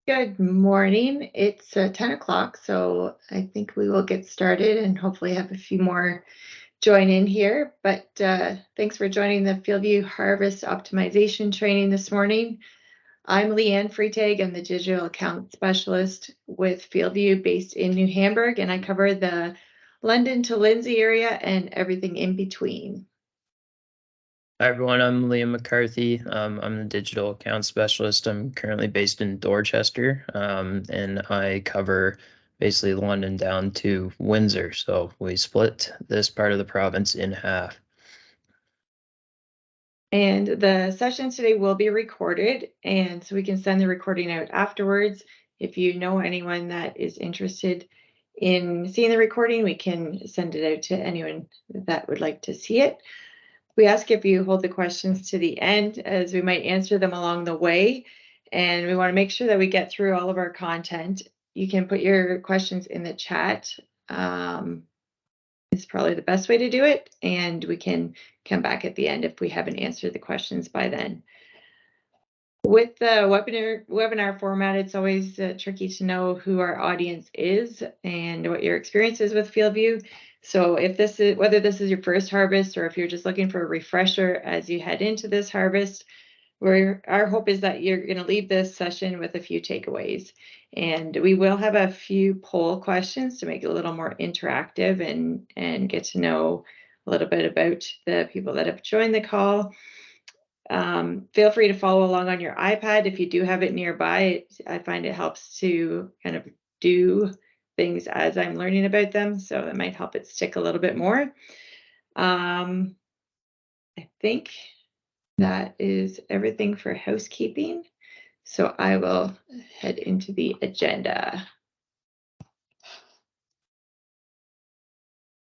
Good morning. It's 10 o'clock, so I think we will get started and hopefully have a few more join in here. But thanks for joining the FieldView Harvest Optimization training this morning. I'm Leanne Freitag. I'm the Digital Account Specialist with FieldView based in New Hamburg, and I cover the London to Lindsay area and everything in between. Hi everyone, I'm Liam McCarthy. I'm the digital account specialist. I'm currently based in Dorchester, and I cover basically London down to Windsor. So we split this part of the province in half. And the session today will be recorded, and so we can send the recording out afterwards. If you know anyone that is interested in seeing the recording, we can send it out to anyone that would like to see it. We ask if you hold the questions to the end, as we might answer them along the way, and we want to make sure that we get through all of our content. You can put your questions in the chat. Is probably the best way to do it, and we can come back at the end if we haven't answered the questions by then. With the webinar format, it's always tricky to know who our audience is and what your experience is with FieldView. So if this is, whether this is your first harvest or if you're just looking for a refresher as you head into this harvest, our hope is that you're going to leave this session with a few takeaways. And we will have a few poll questions to make it a little more interactive and get to know a little bit about the people that have joined the call. Feel free to follow along on your iPad if you do have it nearby. I find it helps to kind of do things as I'm learning about them, so it might help it stick a little bit more. I think that is everything for housekeeping. So I will head into the agenda.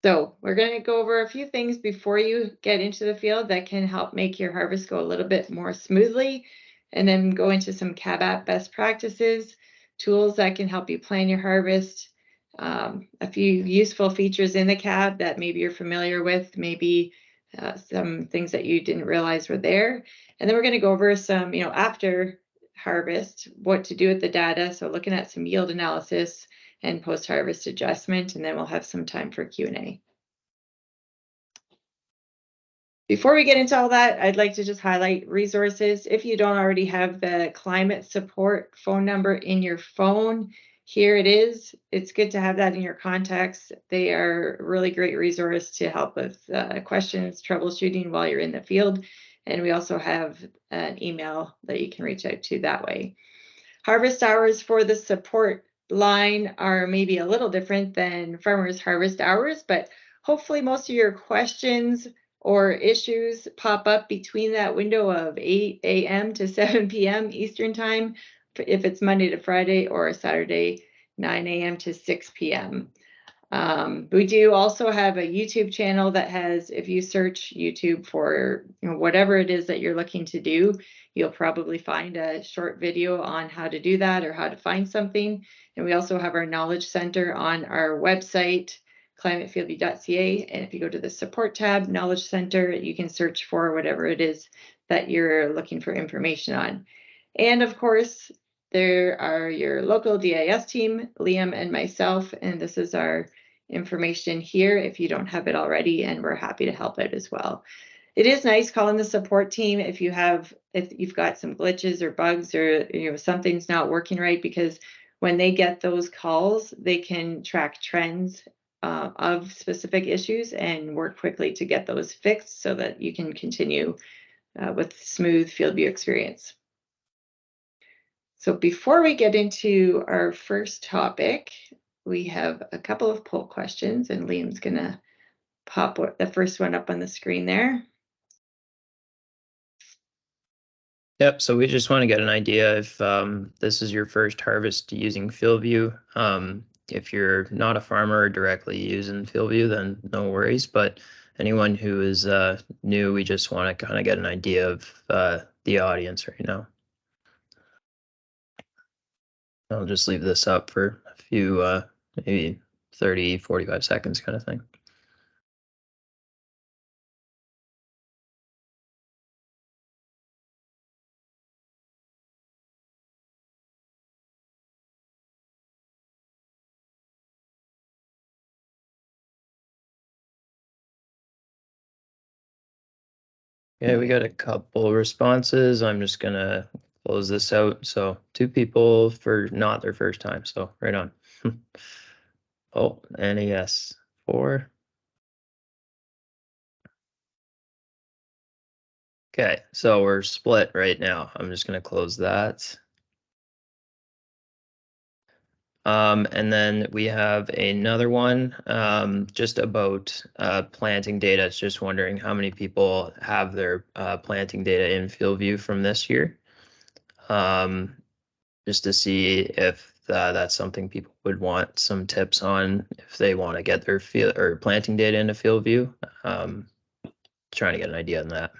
So we're going to go over a few things before you get into the field that can help make your harvest go a little bit more smoothly, and then go into some CAB app best practices, tools that can help you plan your harvest, a few useful features in the CAB that maybe you're familiar with, maybe some things that you didn't realize were there. And then we're going to go over some, after harvest, what to do with the data. So looking at some yield analysis and post-harvest adjustment, and then we'll have some time for Q&A. Before we get into all that, I'd like to just highlight resources. If you don't already have the climate support phone number in your phone, here it is. It's good to have that in your contacts. They are a really great resource to help with questions, troubleshooting while you're in the field. And we also have an email that you can reach out to that way. Harvest hours for the support line are maybe a little different than farmers' harvest hours, but hopefully most of your questions or issues pop up between that window of 8 a.m. to 7 p.m. Eastern time, if it's Monday to Friday, or Saturday, 9 a.m. to 6 p.m. We do also have a YouTube channel that has, if you search YouTube for whatever it is that you're looking to do, you'll probably find a short video on how to do that or how to find something. And we also have our knowledge center on our website, climatefieldview.ca. And if you go to the support tab, knowledge center, you can search for whatever it is that you're looking for information on. And of course, there are your local DIS team, Liam and myself, and this is our information here if you don't have it already, and we're happy to help out as well. It is nice calling the support team if you've got some glitches or bugs, or something's not working right, because when they get those calls, they can track trends of specific issues and work quickly to get those fixed so that you can continue with smooth FieldView experience. So before we get into our first topic, we have a couple of poll questions, and Liam's going to pop the first one up on the screen there. Yep, so we just want to get an idea if this is your first harvest using FieldView. If you're not a farmer directly using FieldView, then no worries. But anyone who is new, we just want to kind of get an idea of the audience right now. I'll just leave this up for a few, maybe 30, 45 seconds kind of thing. Okay, we got a couple responses. I'm just gonna close this out. So 2 people for not their first time. So right on. Oh, and a yes. 4. Okay, so we're split right now. I'm just gonna close that. And then we have another one just about planting data. It's just wondering how many people have their planting data in FieldView from this year. Um, just to see if that's something people would want some tips on if they want to get their field or planting data into FieldView. Um, Trying to get an idea on that.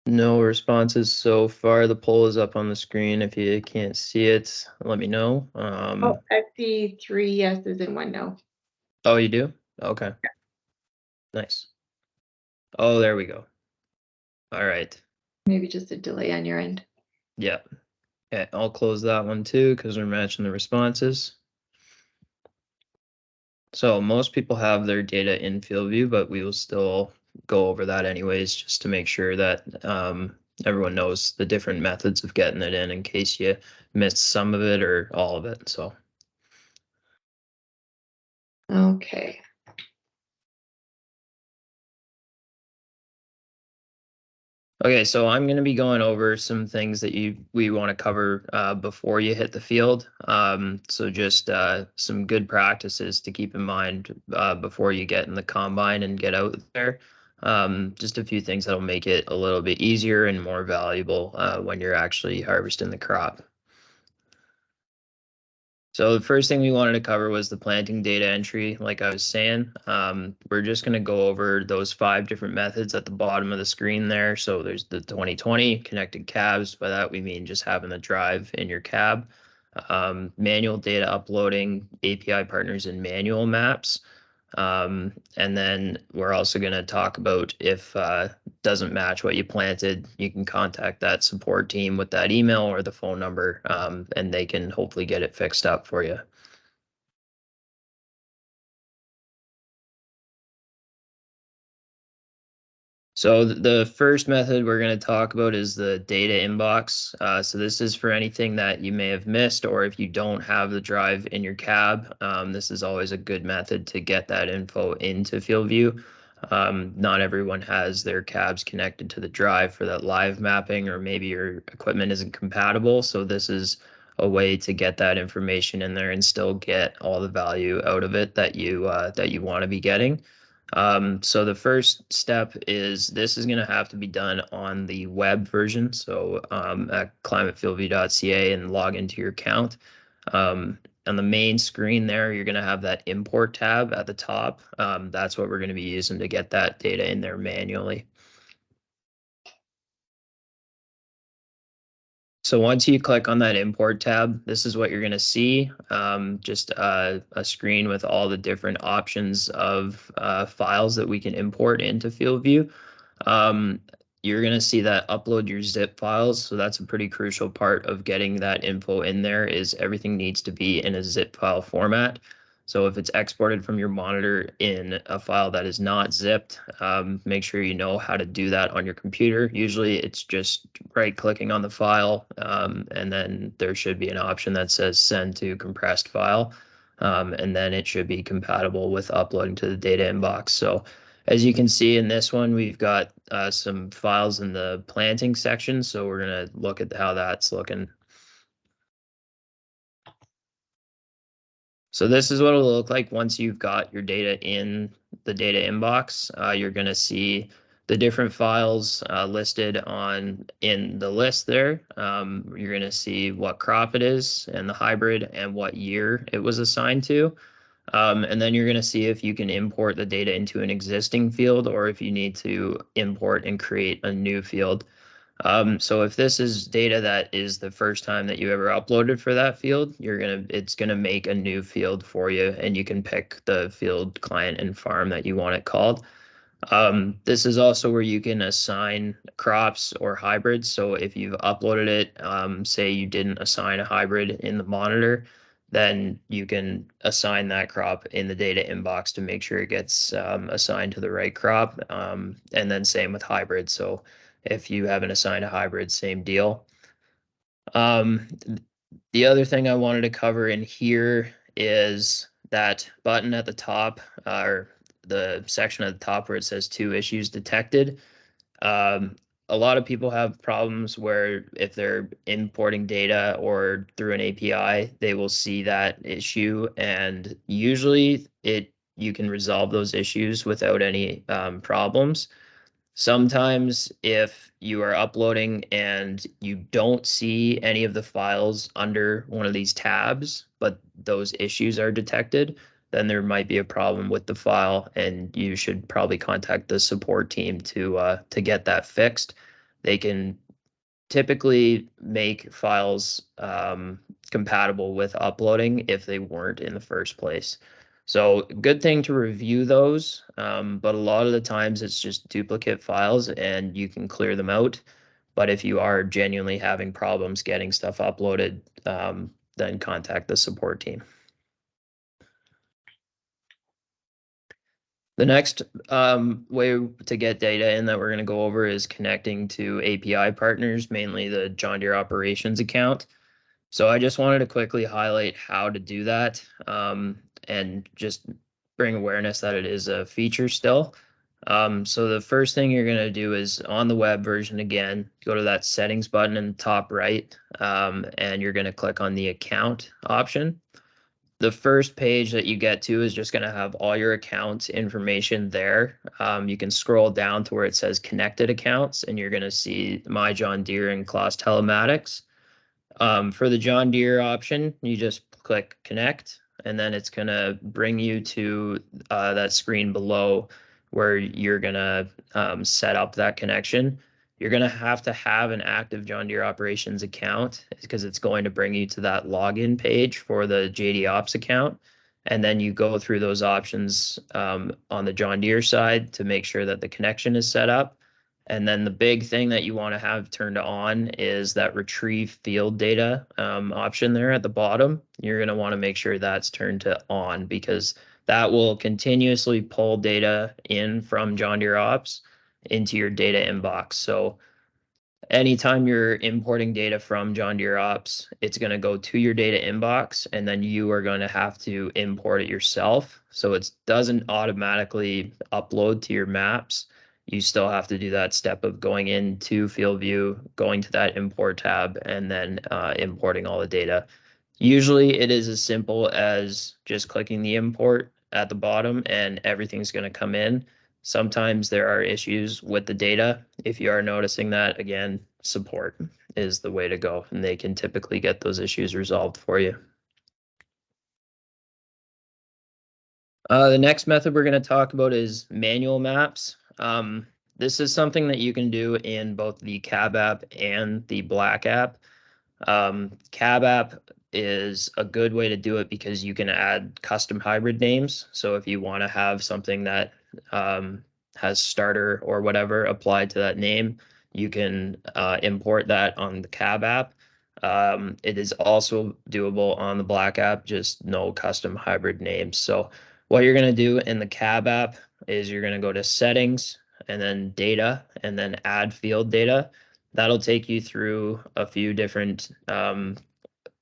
No responses so far. The poll is up on the screen. If you can't see it, let me know. Oh, I see 3 yeses and 1 no. Oh, you do? Okay, nice. Oh, there we go. All right. Maybe just a delay on your end. Yeah. Okay, I'll close that one too because we're matching the responses. So most people have their data in FieldView, but we will still go over that anyways, just to make sure that everyone knows the different methods of getting it in case you missed some of it or all of it. So, Okay. okay, so I'm going to be going over some things that we want to cover before you hit the field. So just some good practices to keep in mind before you get in the combine and get out there. Just a few things that'll make it a little bit easier and more valuable when you're actually harvesting the crop. So the first thing we wanted to cover was the planting data entry. Like I was saying, we're just going to go over those 5 different methods at the bottom of the screen there. So there's the 2020 connected cabs. By that we mean just having the drive in your cab, manual data uploading, API partners, and manual maps. And then we're also going to talk about if doesn't match what you planted, you can contact that support team with that email or the phone number, and they can hopefully get it fixed up for you. So the first method we're going to talk about is the data inbox. So this is for anything that you may have missed, or if you don't have the drive in your cab, this is always a good method to get that info into FieldView. Not everyone has their cabs connected to the drive for that live mapping, or maybe your equipment isn't compatible. So this is a way to get that information in there and still get all the value out of it that you want to be getting. So the first step is this is going to have to be done on the web version. So at climatefieldview.ca and log into your account. On the main screen there, you're going to have that import tab at the top. That's what we're going to be using to get that data in there manually. So once you click on that import tab, this is what you're going to see. Just a screen with all the different options of files that we can import into FieldView. Um, you're going to see that upload your zip files. So that's a pretty crucial part of getting that info in there is everything needs to be in a zip file format. So if it's exported from your monitor in a file that is not zipped, make sure you know how to do that on your computer. Usually it's just right clicking on the file, and then there should be an option that says send to compressed file. And then it should be compatible with uploading to the data inbox. So as you can see in this one, we've got some files in the planting section. So we're going to look at how that's looking. So this is what it'll look like once you've got your data in the data inbox. You're going to see the different files listed in the list there. You're going to see what crop it is and the hybrid and what year it was assigned to. And then you're going to see if you can import the data into an existing field or if you need to import and create a new field. So if this is data that is the first time that you ever uploaded for that field, it's gonna make a new field for you, and you can pick the field client and farm that you want it called. This is also where you can assign crops or hybrids. So if you've uploaded it, say you didn't assign a hybrid in the monitor, then you can assign that crop in the data inbox to make sure it gets assigned to the right crop. And then same with hybrid. So if you haven't assigned a hybrid, same deal. Um, the other thing I wanted to cover in here is that button at the top, or the section at the top where it says 2 issues detected. Um, a lot of people have problems where if they're importing data or through an API, they will see that issue, and usually you can resolve those issues without any problems. Sometimes if you are uploading and you don't see any of the files under one of these tabs, but those issues are detected, then there might be a problem with the file, and you should probably contact the support team to get that fixed. They can typically make files compatible with uploading if they weren't in the first place. So good thing to review those, but a lot of the times it's just duplicate files and you can clear them out. But if you are genuinely having problems getting stuff uploaded, then contact the support team. The next way to get data in that we're going to go over is connecting to API partners, mainly the John Deere operations account. So I just wanted to quickly highlight how to do that, and just bring awareness that it is a feature still. So the first thing you're going to do is on the web version again, go to that settings button in the top right, and you're going to click on the account option. The first page that you get to is just going to have all your accounts information there. You can scroll down to where it says connected accounts, and you're going to see My John Deere and Claas Telematics. For the John Deere option, you just click connect, and then it's gonna bring you to that screen below where you're gonna set up that connection. You're gonna have to have an active John Deere operations account because it's going to bring you to that login page for the JD Ops account. And then you go through those options on the John Deere side to make sure that the connection is set up. And then the big thing that you want to have turned on is that retrieve field data option there at the bottom. You're going to want to make sure that's turned to on, because that will continuously pull data in from John Deere Ops into your data inbox. So anytime you're importing data from John Deere Ops, it's going to go to your data inbox, and then you are going to have to import it yourself. So it doesn't automatically upload to your maps. You still have to do that step of going into FieldView, going to that import tab, and then importing all the data. Usually it is as simple as just clicking the import at the bottom and everything's going to come in. Sometimes there are issues with the data. If you are noticing that, again, support is the way to go, and they can typically get those issues resolved for you. The next method we're going to talk about is manual maps. This is something that you can do in both the Cab app and the Black app. Cab app is a good way to do it because you can add custom hybrid names. So if you want to have something that has starter or whatever applied to that name, you can import that on the Cab app. It is also doable on the Black app, just no custom hybrid names. So what you're going to do in the Cab app is you're going to go to settings and then data and then add field data. That'll take you through a few different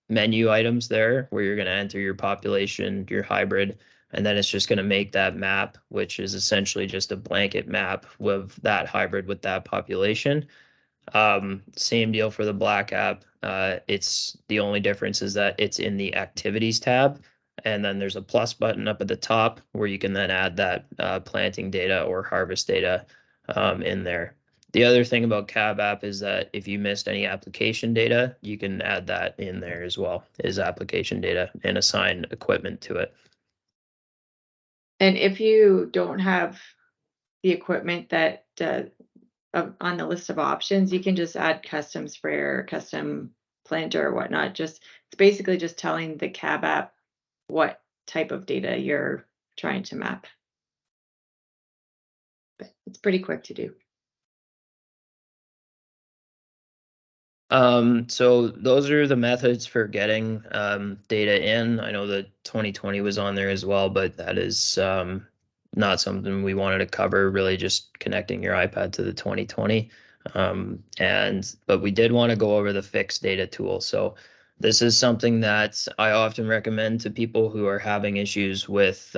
menu items there where you're going to enter your population, your hybrid, and then it's just going to make that map, which is essentially just a blanket map with that hybrid with that population. Same deal for the Black app. It's the only difference is that it's in the activities tab, and then there's a plus button up at the top where you can then add that planting data or harvest data in there. The other thing about Cab app is that if you missed any application data, you can add that in there as well, is application data, and assign equipment to it. And if you don't have the equipment that on the list of options, you can just add custom sprayer, custom planter or whatnot. Just it's basically just telling the cab app what type of data you're trying to map. But it's pretty quick to do. So those are the methods for getting data in. I know that 2020 was on there as well, but that is not something we wanted to cover, really just connecting your iPad to the 2020. But we did want to go over the fixed data tool. So this is something that I often recommend to people who are having issues with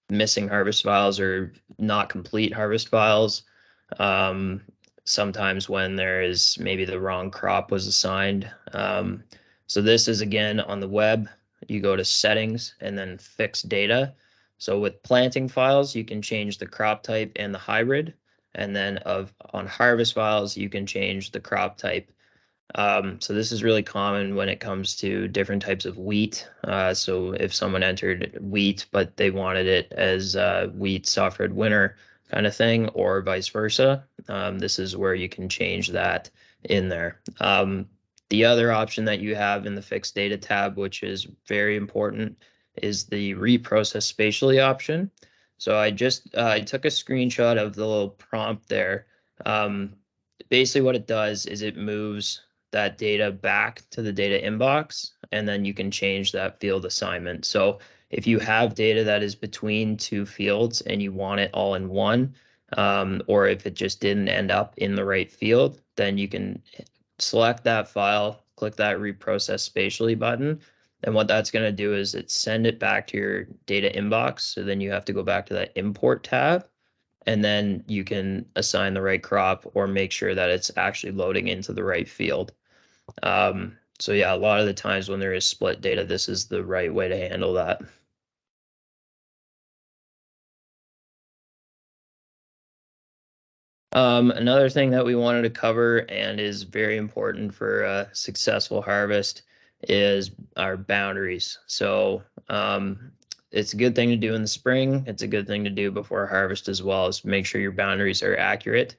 missing harvest files or not complete harvest files. Um, Sometimes when there is maybe the wrong crop was assigned. So this is again on the web. You go to settings and then fix data. So with planting files, you can change the crop type and the hybrid. And then on harvest files, you can change the crop type. So this is really common when it comes to different types of wheat. So if someone entered wheat, but they wanted it as wheat soft red winter kind of thing, or vice versa, this is where you can change that in there. The other option that you have in the fixed data tab, which is very important, is the reprocess spatially option. So I took a screenshot of the little prompt there. Basically what it does is it moves that data back to the data inbox, and then you can change that field assignment. So if you have data that is between two fields and you want it all in one, or if it just didn't end up in the right field, then you can select that file, click that reprocess spatially button. And what that's going to do is it send it back to your data inbox. So then you have to go back to that import tab, and then you can assign the right crop or make sure that it's actually loading into the right field. So yeah, a lot of the times when there is split data, this is the right way to handle that. Another thing that we wanted to cover and is very important for a successful harvest is our boundaries. So it's a good thing to do in the spring. It's a good thing to do before harvest as well, is make sure your boundaries are accurate.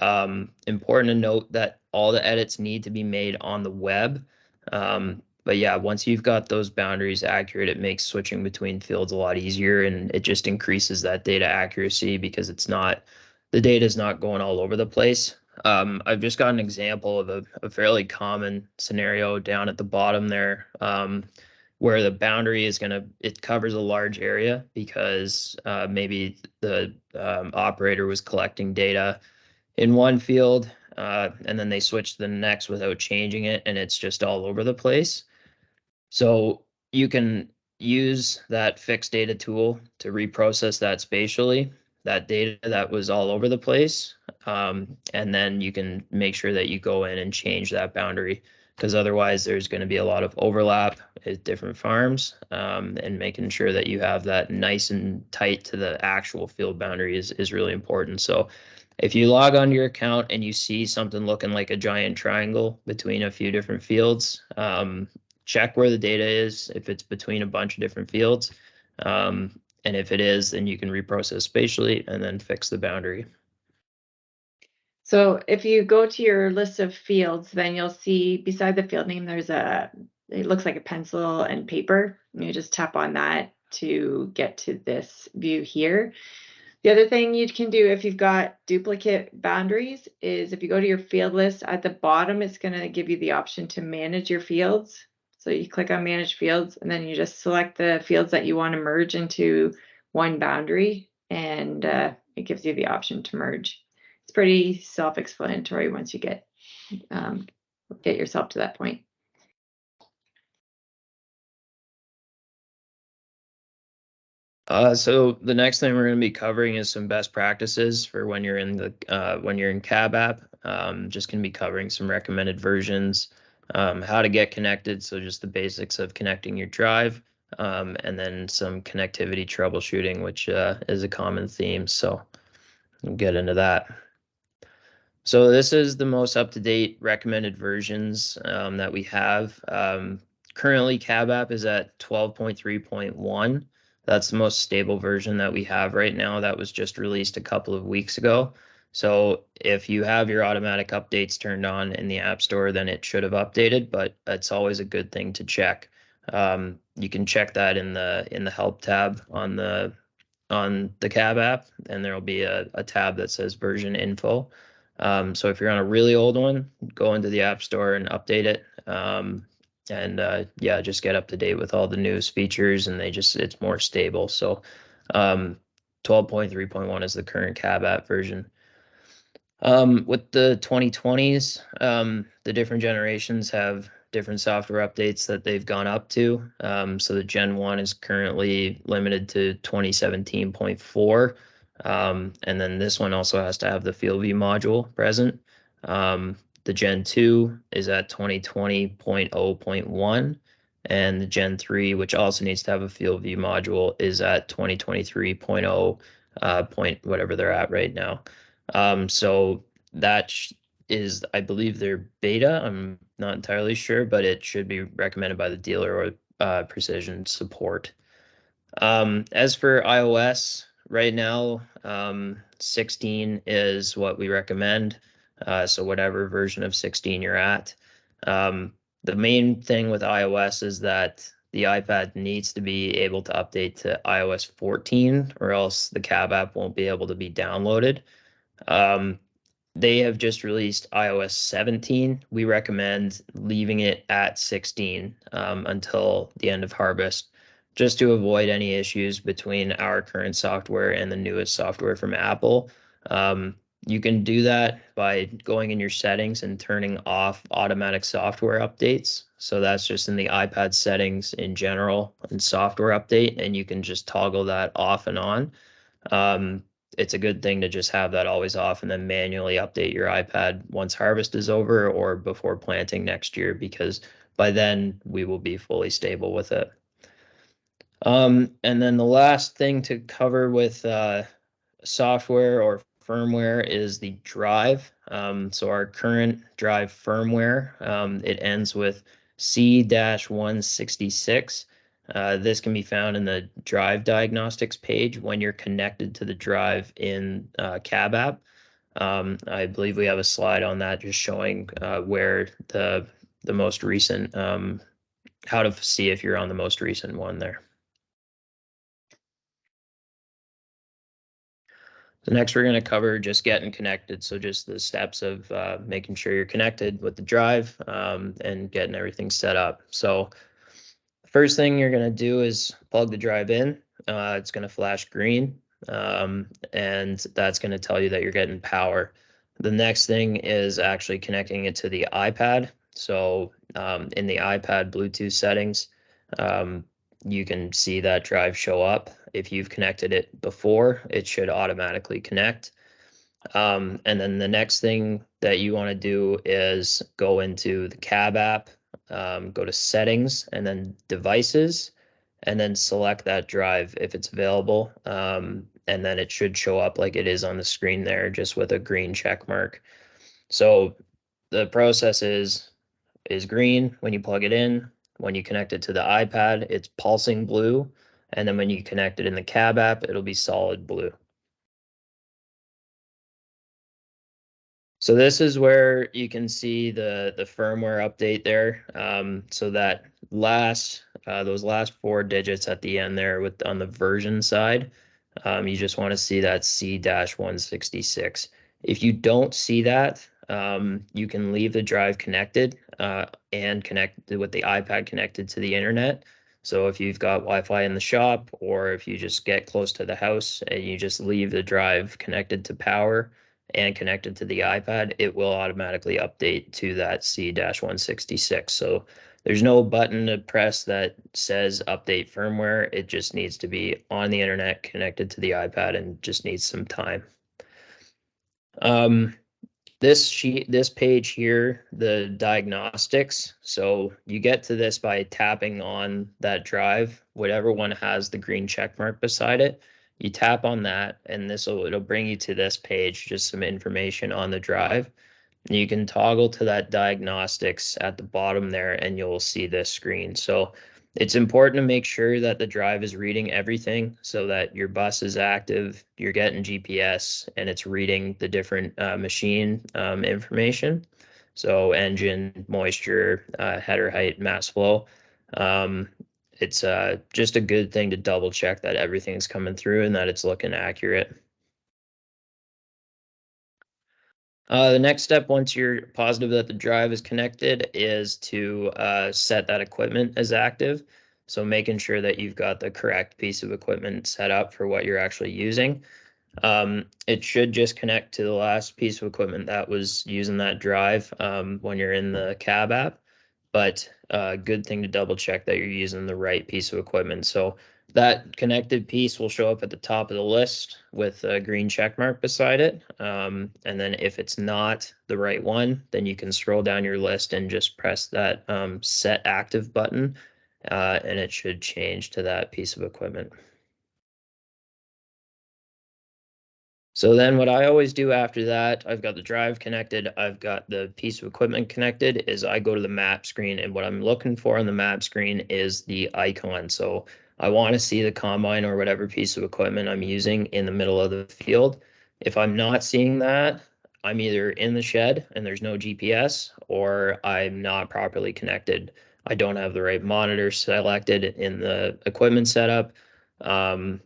Important to note that all the edits need to be made on the web. But yeah, once you've got those boundaries accurate, it makes switching between fields a lot easier, and it just increases that data accuracy because the data is not going all over the place. I've just got an example of a fairly common scenario down at the bottom there, where the boundary it covers a large area because maybe the operator was collecting data in one field, and then they switch to the next without changing it, and it's just all over the place. So you can use that fixed data tool to reprocess that spatially, that data that was all over the place. And then you can make sure that you go in and change that boundary, because otherwise there's going to be a lot of overlap at different farms, and making sure that you have that nice and tight to the actual field boundary is really important. So if you log on your account and you see something looking like a giant triangle between a few different fields, check where the data is, if it's between a bunch of different fields. And if it is, then you can reprocess spatially and then fix the boundary. So if you go to your list of fields, then you'll see beside the field name, it looks like a pencil and paper. And you just tap on that to get to this view here. The other thing you can do if you've got duplicate boundaries is if you go to your field list at the bottom, it's going to give you the option to manage your fields. So you click on manage fields, and then you just select the fields that you want to merge into one boundary, and it gives you the option to merge. It's pretty self-explanatory once you get yourself to that point. So the next thing we're going to be covering is some best practices for when you're in Cab app. Just going to be covering some recommended versions, how to get connected, so just the basics of connecting your drive, and then some connectivity troubleshooting, which is a common theme. So we'll get into that. So this is the most up-to-date recommended versions that we have. Currently, Cab app is at 12.3.1. That's the most stable version that we have right now. That was just released a couple of weeks ago. So if you have your automatic updates turned on in the App Store, then it should have updated, but it's always a good thing to check. You can check that in the help tab on the cab app, and there'll be a tab that says version info. So if you're on a really old one, go into the App Store and update it. And yeah, just get up to date with all the newest features, and it's more stable. So 12.3.1 is the current cab app version. With the 2020s, the different generations have different software updates that they've gone up to. So the Gen 1 is currently limited to 2017.4. And then this one also has to have the FieldView module present. The Gen 2 is at 2020.0.1. And the Gen 3, which also needs to have a FieldView module, is at 2023.0 point whatever they're at right now. So that is, I believe, their beta. I'm not entirely sure, but it should be recommended by the dealer or Precision Support. As for iOS, right now, 16 is what we recommend. So whatever version of 16 you're at. The main thing with iOS is that the iPad needs to be able to update to iOS 14, or else the cab app won't be able to be downloaded. Um, they have just released iOS 17. We recommend leaving it at 16 until the end of harvest, just to avoid any issues between our current software and the newest software from Apple. You can do that by going in your settings and turning off automatic software updates. So that's just in the iPad settings in general and software update, and you can just toggle that off and on. Um, it's a good thing to just have that always off and then manually update your iPad once harvest is over or before planting next year, because by then we will be fully stable with it. And then the last thing to cover with software or firmware is the drive. So our current drive firmware, it ends with C-166. This can be found in the drive diagnostics page when you're connected to the drive in Cab app. I believe we have a slide on that just showing where the most recent, how to see if you're on the most recent one there. So next we're going to cover just getting connected. So just the steps of making sure you're connected with the drive and getting everything set up. So first thing you're going to do is plug the drive in. It's going to flash green, and that's going to tell you that you're getting power. The next thing is actually connecting it to the iPad. So in the iPad Bluetooth settings, you can see that drive show up. If you've connected it before, it should automatically connect. And then the next thing that you want to do is go into the Cab app, go to settings and then devices, and then select that drive if it's available. And then it should show up like it is on the screen there, just with a green check mark. So the process is green when you plug it in. When you connect it to the iPad, it's pulsing blue. And then when you connect it in the Cab app, it'll be solid blue. So this is where you can see the firmware update there. So that those last four digits at the end there with on the version side, you just want to see that C-166. If you don't see that, you can leave the drive connected and connect with the iPad connected to the internet. So if you've got Wi-Fi in the shop, or if you just get close to the house and you just leave the drive connected to power and connected to the iPad, it will automatically update to that C-166. So there's no button to press that says update firmware. It just needs to be on the internet connected to the iPad and just needs some time. This page here, the diagnostics. So you get to this by tapping on that drive, whatever one has the green check mark beside it. You tap on that, and it'll bring you to this page, just some information on the drive. And you can toggle to that diagnostics at the bottom there, and you'll see this screen. So It's important to make sure that the drive is reading everything so that your bus is active, you're getting GPS, and it's reading the different machine information. So engine, moisture, header height, mass flow. Um, it's just a good thing to double check that everything's coming through and that it's looking accurate. The next step, once you're positive that the drive is connected, is to set that equipment as active. So making sure that you've got the correct piece of equipment set up for what you're actually using. It should just connect to the last piece of equipment that was using that drive when you're in the cab app. But good thing to double check that you're using the right piece of equipment. So that connected piece will show up at the top of the list with a green check mark beside it. And then if it's not the right one, then you can scroll down your list and just press that set active button, and it should change to that piece of equipment. So then what I always do after that, I've got the drive connected, I've got the piece of equipment connected, is I go to the map screen, and what I'm looking for on the map screen is the icon. So I want to see the combine or whatever piece of equipment I'm using in the middle of the field. If I'm not seeing that, I'm either in the shed and there's no GPS, or I'm not properly connected. I don't have the right monitor selected in the equipment setup. Um,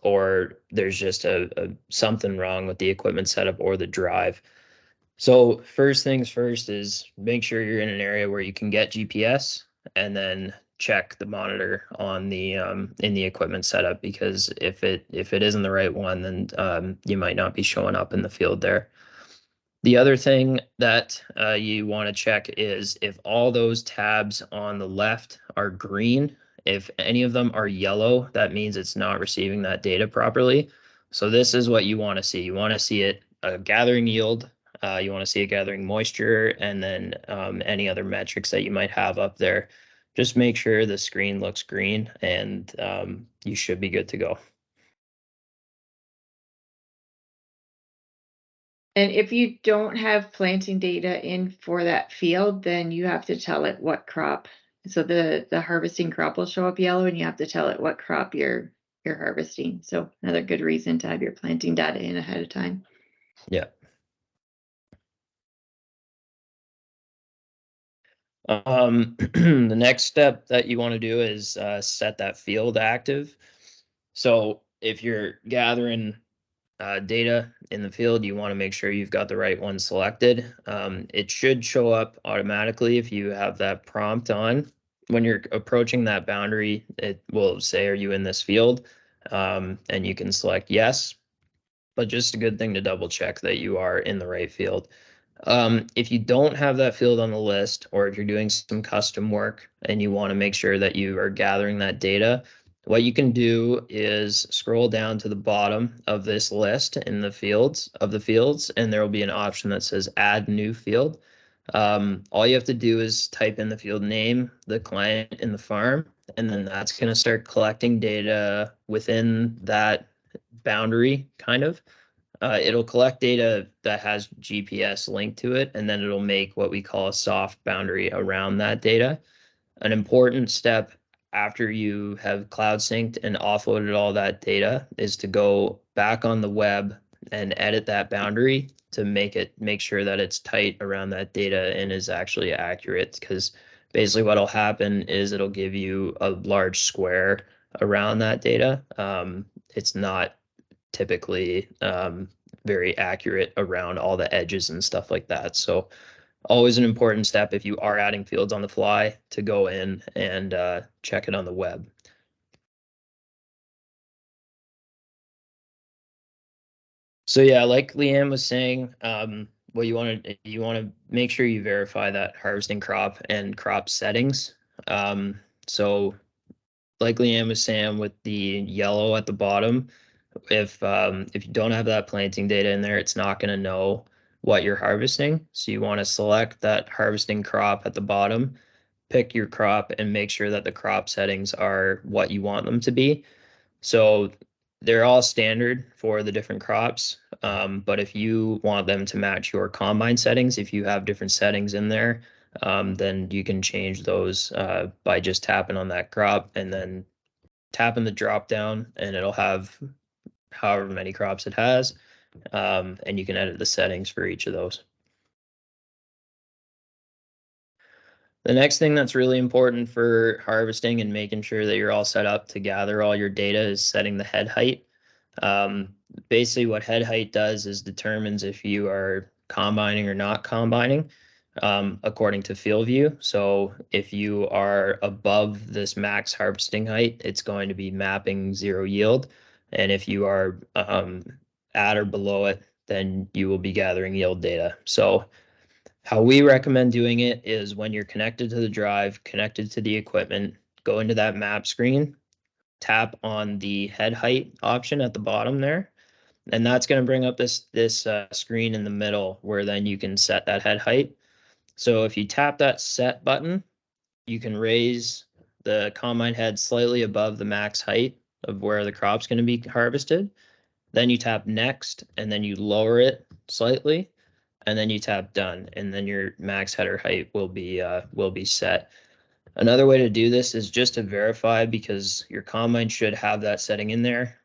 or there's just a something wrong with the equipment setup or the drive. So first things first is make sure you're in an area where you can get GPS, and then check the monitor on the in the equipment setup, because if it isn't the right one, then you might not be showing up in the field there. The other thing that you want to check is if all those tabs on the left are green. If any of them are yellow, that means it's not receiving that data properly. So this is what you want to see. You want to see it gathering yield. You want to see it gathering moisture, and then any other metrics that you might have up there. Just make sure the screen looks green, and you should be good to go. And if you don't have planting data in for that field, then you have to tell it what crop. So the harvesting crop will show up yellow, and you have to tell it what crop you're harvesting. So another good reason to have your planting data in ahead of time. Yeah. The next step that you want to do is set that field active. So if you're gathering data in the field, you want to make sure you've got the right one selected. It should show up automatically if you have that prompt on. When you're approaching that boundary, it will say, "Are you in this field?" And you can select yes, but just a good thing to double check that you are in the right field. If you don't have that field on the list, or if you're doing some custom work and you want to make sure that you are gathering that data, what you can do is scroll down to the bottom of this list in the fields, and there will be an option that says add new field. All you have to do is type in the field name, the client, and the farm, and then that's going to start collecting data within that boundary, kind of. It'll collect data that has GPS linked to it, and then it'll make what we call a soft boundary around that data. An important step after you have cloud synced and offloaded all that data is to go back on the web and edit that boundary to make sure that it's tight around that data and is actually accurate. Because basically what'll happen is it'll give you a large square around that data. It's not typically very accurate around all the edges and stuff like that. So always an important step if you are adding fields on the fly to go in and check it on the web. So yeah, like Leanne was saying, what you want to make sure you verify that harvesting crop and crop settings. So like Leanne was saying, with the yellow at the bottom, if you don't have that planting data in there, it's not going to know what you're harvesting. So you want to select that harvesting crop at the bottom, pick your crop, and make sure that the crop settings are what you want them to be. So they're all standard for the different crops. But if you want them to match your combine settings, if you have different settings in there, then you can change those by just tapping on that crop and then tapping the drop down, and it'll have however many crops it has, and you can edit the settings for each of those. The next thing that's really important for harvesting and making sure that you're all set up to gather all your data is setting the head height. Basically, what head height does is determines if you are combining or not combining, according to FieldView. So if you are above this max harvesting height, it's going to be mapping 0 yield. And if you are at or below it, then you will be gathering yield data. So how we recommend doing it is when you're connected to the drive, connected to the equipment, go into that map screen, tap on the head height option at the bottom there, and that's going to bring up this screen in the middle where then you can set that head height. So if you tap that set button, you can raise the combine head slightly above the max height of where the crop's going to be harvested. Then you tap next, and then you lower it slightly, and then you tap done, and then your max header height will be set. Another way to do this is just to verify, because your combine should have that setting in there.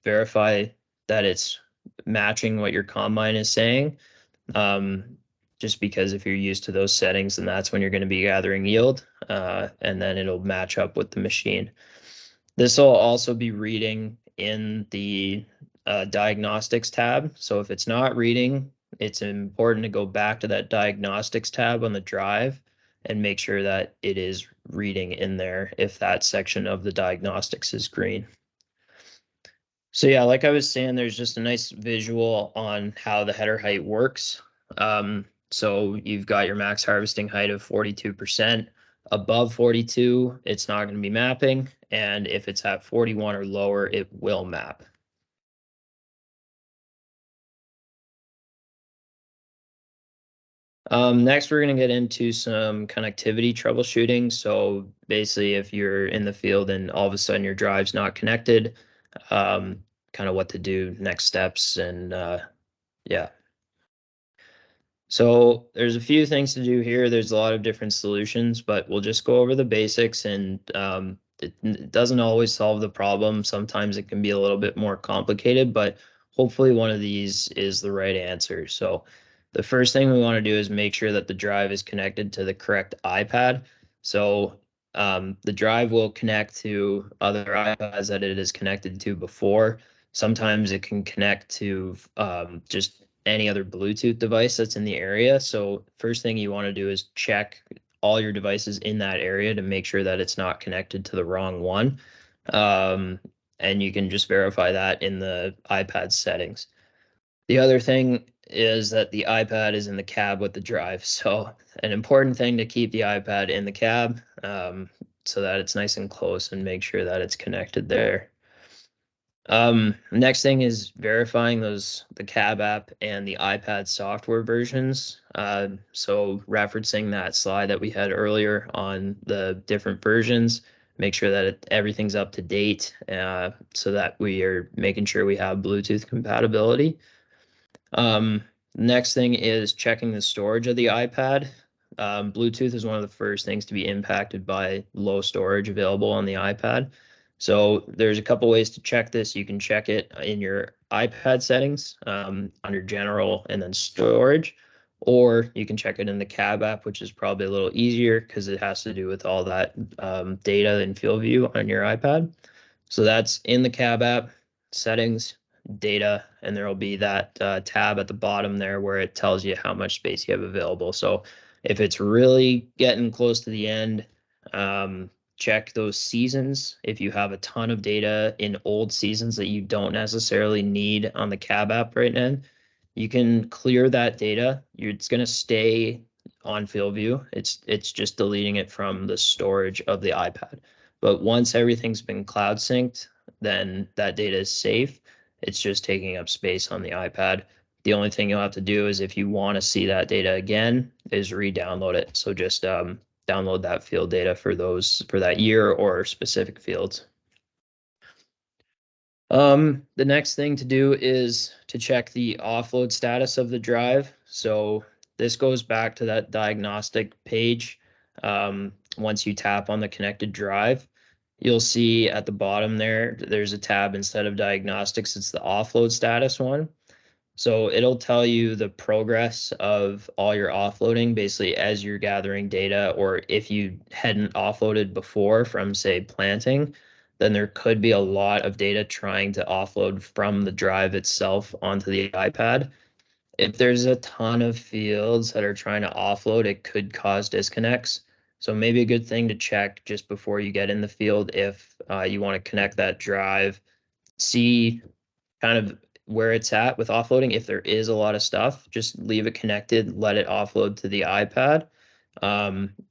Verify that it's matching what your combine is saying. Just because if you're used to those settings, then that's when you're going to be gathering yield, and then it'll match up with the machine. This will also be reading in the diagnostics tab. So if it's not reading, it's important to go back to that diagnostics tab on the drive and make sure that it is reading in there if that section of the diagnostics is green. So yeah, like I was saying, there's just a nice visual on how the header height works. So you've got your max harvesting height of 42%. Above 42, it's not going to be mapping. And if it's at 41 or lower, it will map. Next, we're going to get into some connectivity troubleshooting. So basically, if you're in the field and all of a sudden your drive's not connected, kind of what to do, next steps, and yeah. So there's a few things to do here. There's a lot of different solutions, but we'll just go over the basics, and it doesn't always solve the problem. Sometimes it can be a little bit more complicated, but hopefully one of these is the right answer. So the first thing we want to do is make sure that the drive is connected to the correct iPad. So the drive will connect to other iPads that it is connected to before. Sometimes it can connect to just any other Bluetooth device that's in the area. So first thing you want to do is check all your devices in that area to make sure that it's not connected to the wrong one. And you can just verify that in the iPad settings. The other thing is that the iPad is in the cab with the drive. So an important thing to keep the iPad in the cab, so that it's nice and close, and make sure that it's connected there. Next thing is verifying the cab app and the iPad software versions. So referencing that slide that we had earlier on the different versions, make sure that everything's up to date, so that we are making sure we have Bluetooth compatibility. Next thing is checking the storage of the iPad. Bluetooth is one of the first things to be impacted by low storage available on the iPad. So there's a couple ways to check this. You can check it in your iPad settings, under general and then storage, or you can check it in the cab app, which is probably a little easier because it has to do with all that data in FieldView on your iPad. So that's in the cab app, settings, data, and there will be that tab at the bottom there where it tells you how much space you have available. So if it's really getting close to the end, check those seasons. If you have a ton of data in old seasons that you don't necessarily need on the cab app right now, you can clear that data. It's going to stay on FieldView. It's just deleting it from the storage of the iPad. But once everything's been cloud synced, then that data is safe. It's just taking up space on the iPad. The only thing you'll have to do is, if you want to see that data again, is re-download it. So just download that field data for that year or specific fields. The next thing to do is to check the offload status of the drive. So this goes back to that diagnostic page. Once you tap on the connected drive, you'll see at the bottom there's a tab instead of diagnostics, it's the offload status one. So it'll tell you the progress of all your offloading basically as you're gathering data, or if you hadn't offloaded before from, say, planting, then there could be a lot of data trying to offload from the drive itself onto the iPad. If there's a ton of fields that are trying to offload, it could cause disconnects. So maybe a good thing to check just before you get in the field if you want to connect that drive, see kind of where it's at with offloading. If there is a lot of stuff, just leave it connected, let it offload to the iPad.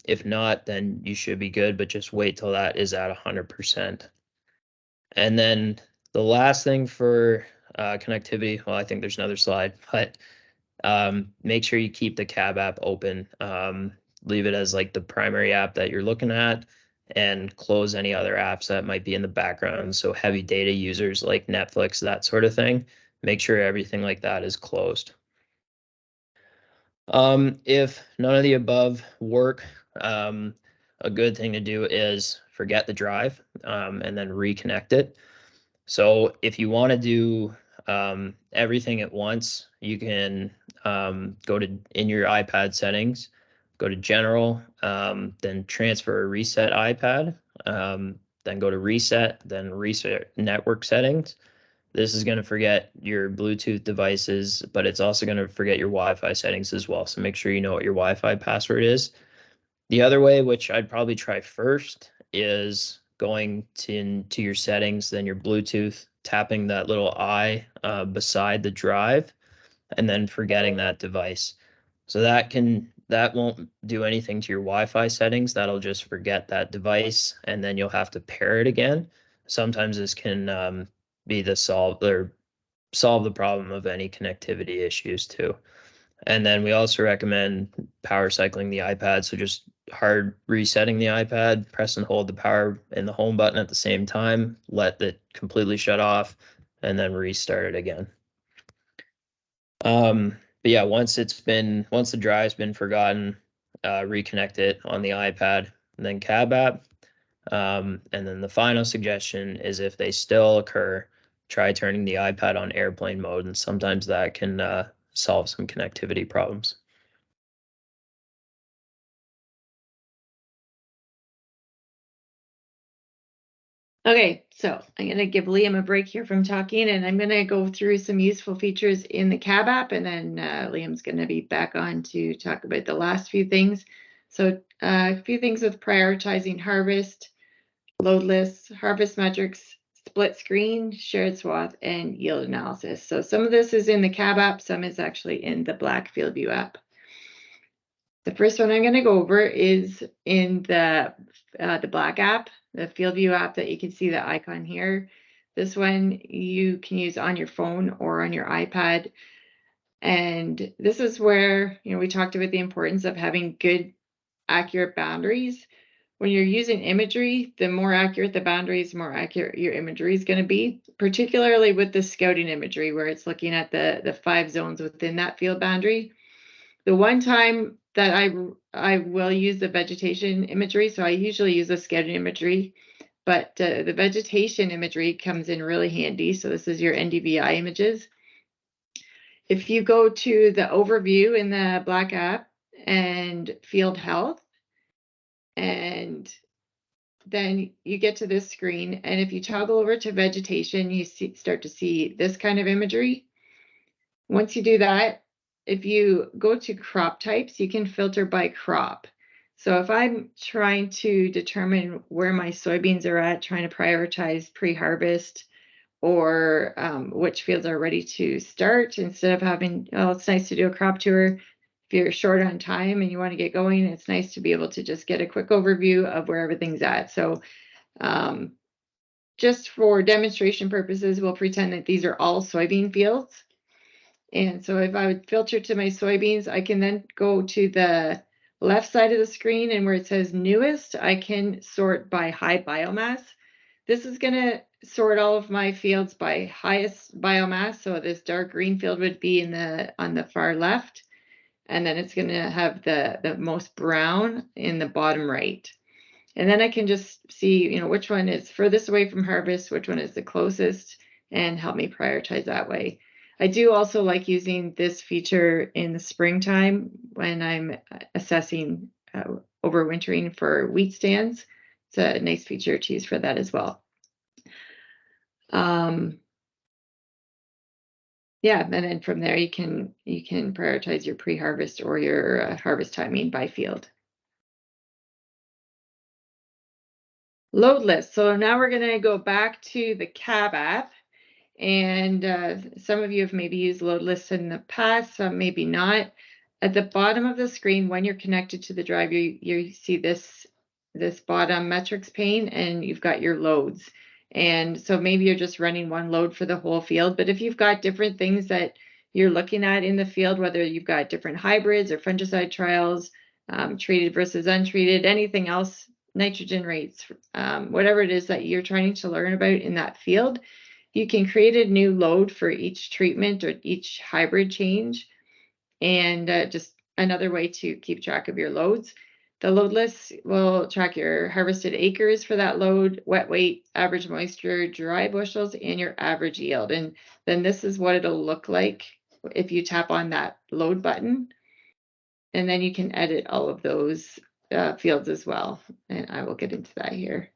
If not, then you should be good, but just wait till that is at 100%. And then the last thing for connectivity, well, I think there's another slide, but make sure you keep the cab app open. Leave it as like the primary app that you're looking at, and close any other apps that might be in the background. So heavy data users like Netflix, that sort of thing, make sure everything like that is closed. If none of the above work, a good thing to do is forget the drive and then reconnect it. So if you want to do everything at once, you can go to in your iPad settings, go to General, then transfer or reset iPad, then go to Reset, then Reset Network Settings. This is going to forget your Bluetooth devices, but it's also going to forget your Wi-Fi settings as well. So make sure you know what your Wi-Fi password is. The other way, which I'd probably try first, is going into your settings, then your Bluetooth, tapping that little eye beside the drive, and then forgetting that device. So that won't do anything to your Wi-Fi settings. That'll just forget that device, and then you'll have to pair it again. Sometimes this can be the solve the problem of any connectivity issues too. And then we also recommend power cycling the iPad. So just hard resetting the iPad, press and hold the power and the home button at the same time, let it completely shut off, and then restart it again. But yeah, once the drive's been forgotten, reconnect it on the iPad and then cab app. And then the final suggestion is if they still occur, try turning the iPad on airplane mode, and sometimes that can solve some connectivity problems. Okay, so I'm going to give Liam a break here from talking, and I'm going to go through some useful features in the cab app, and then Liam's going to be back on to talk about the last few things. So a few things with prioritizing harvest, load lists, harvest metrics, split screen, shared swath, and yield analysis. So some of this is in the cab app, some is actually in the Black FieldView app. The first one I'm going to go over is in the Black app, the FieldView app that you can see the icon here. This one you can use on your phone or on your iPad. And this is where, we talked about the importance of having good, accurate boundaries. When you're using imagery, the more accurate the boundaries, the more accurate your imagery is going to be, particularly with the scouting imagery, where it's looking at the 5 zones within that field boundary. The one time that I will use the vegetation imagery, so I usually use the scouting imagery, but the vegetation imagery comes in really handy. So this is your NDVI images. If you go to the overview in the Black app and field health, and then you get to this screen, and if you toggle over to vegetation, you start to see this kind of imagery. Once you do that, if you go to crop types, you can filter by crop. So if I'm trying to determine where my soybeans are at, trying to prioritize pre-harvest, or which fields are ready to start, instead of having, it's nice to do a crop tour. If you're short on time and you want to get going, it's nice to be able to just get a quick overview of where everything's at. So just for demonstration purposes, we'll pretend that these are all soybean fields. And so if I would filter to my soybeans, I can then go to the left side of the screen, and where it says newest, I can sort by high biomass. This is going to sort all of my fields by highest biomass. So this dark green field would be on the far left. and then it's going to have the most brown in the bottom right. And then I can just see, which one is furthest away from harvest, which one is the closest, and help me prioritize that way. I do also like using this feature in the springtime when I'm assessing overwintering for wheat stands. It's a nice feature to use for that as well. Yeah, and then from there you can prioritize your pre-harvest or your harvest timing by field. Load list. So now we're going to go back to the cab app, and some of you have maybe used load lists in the past, some maybe not. At the bottom of the screen, when you're connected to the drive, you see this bottom metrics pane, and you've got your loads. And so maybe you're just running one load for the whole field, but if you've got different things that you're looking at in the field, whether you've got different hybrids or fungicide trials, treated versus untreated, anything else, nitrogen rates, whatever it is that you're trying to learn about in that field, you can create a new load for each treatment or each hybrid change, and just another way to keep track of your loads. The load list will track your harvested acres for that load, wet weight, average moisture, dry bushels, and your average yield. And then this is what it'll look like if you tap on that load button. And then you can edit all of those fields as well. And I will get into that here.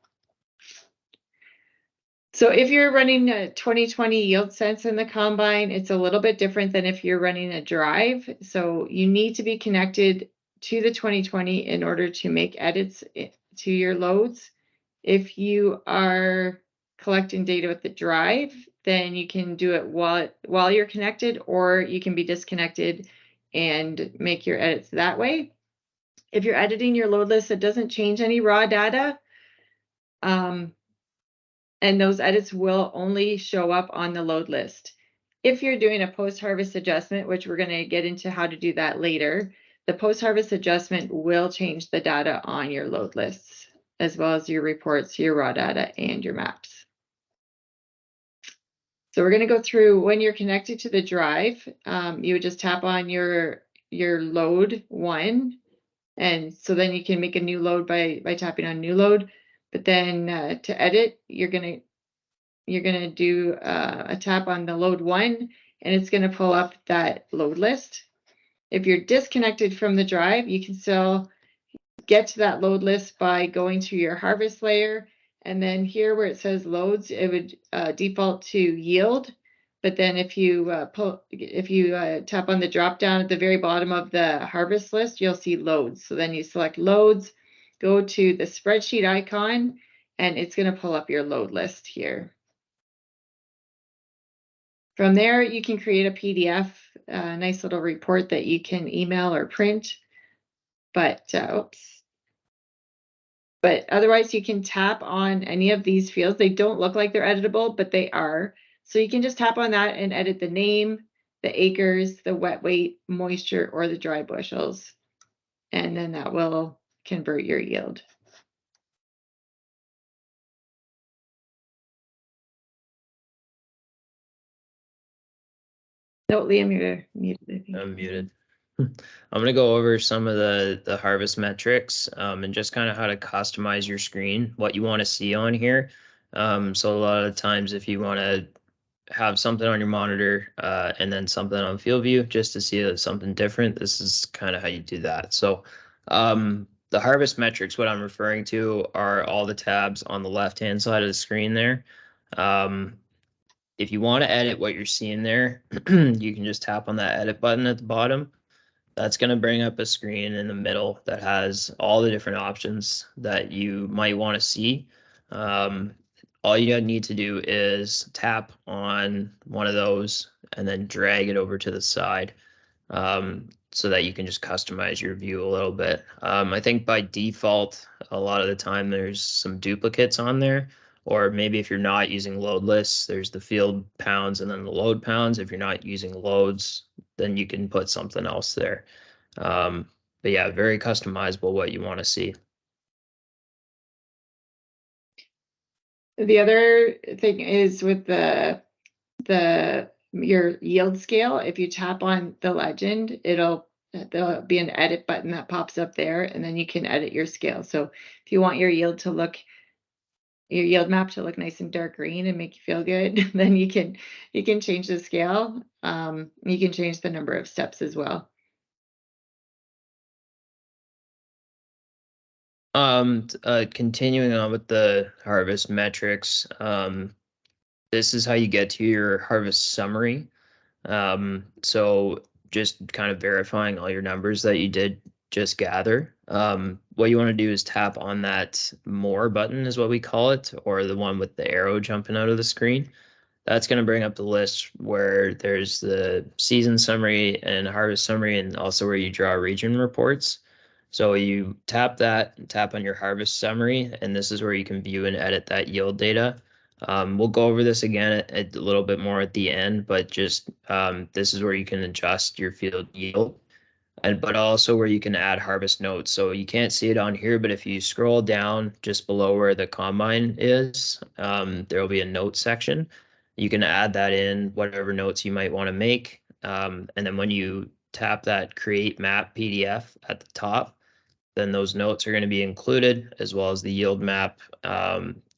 So if you're running a 2020 yield sense in the combine, it's a little bit different than if you're running a drive. So you need to be connected to the 2020 in order to make edits to your loads. If you are collecting data with the drive, then you can do it while you're connected, or you can be disconnected and make your edits that way. If you're editing your load list, it doesn't change any raw data. And those edits will only show up on the load list. If you're doing a post-harvest adjustment, which we're going to get into how to do that later, the post-harvest adjustment will change the data on your load lists, as well as your reports, your raw data, and your maps. So we're going to go through when you're connected to the drive. You would just tap on your load one, and so then you can make a new load by tapping on new load. But then to edit, you're gonna do a tap on the load one, and it's gonna pull up that load list. If you're disconnected from the drive, you can still get to that load list by going to your harvest layer, and then here where it says loads, it would default to yield. But then if you tap on the drop down at the very bottom of the harvest list, you'll see loads. So then you select loads, go to the spreadsheet icon, and it's going to pull up your load list here. From there, you can create a PDF, a nice little report that you can email or print. But But otherwise, you can tap on any of these fields. They don't look like they're editable, but they are. So you can just tap on that and edit the name, the acres, the wet weight, moisture, or the dry bushels. And then that will convert your yield. No, Liam, you're muted. I'm muted. I'm going to go over some of the harvest metrics and just kind of how to customize your screen, what you want to see on here. So a lot of the times if you want to have something on your monitor and then something on FieldView just to see something different, this is kind of how you do that. So the harvest metrics, what I'm referring to are all the tabs on the left-hand side of the screen there. If you want to edit what you're seeing there, you can just tap on that edit button at the bottom. That's going to bring up a screen in the middle that has all the different options that you might want to see. All you need to do is tap on one of those and then drag it over to the side so that you can just customize your view a little bit. I think by default, a lot of the time there's some duplicates on there, or maybe if you're not using load lists, there's the field pounds and then the load pounds. If you're not using loads, then you can put something else there. But yeah, very customizable what you want to see. The other thing is with your yield scale. If you tap on the legend, it'll there'll be an edit button that pops up there, and then you can edit your scale. So if you want your yield map to look nice and dark green and make you feel good, then you can change the scale. You can change the number of steps as well. Continuing on with the harvest metrics, this is how you get to your harvest summary. So just kind of verifying all your numbers that you did just gather. What you want to do is tap on that more button is what we call it, or the one with the arrow jumping out of the screen. That's going to bring up the list where there's the season summary and harvest summary, and also where you draw region reports. So you tap that, tap on your harvest summary, and this is where you can view and edit that yield data. We'll go over this again a little bit more at the end, but just this is where you can adjust your field yield, and but also where you can add harvest notes. So you can't see it on here, but if you scroll down just below where the combine is, there will be a note section. You can add that in, whatever notes you might want to make. And then when you tap that create map PDF at the top, then those notes are going to be included, as well as the yield map,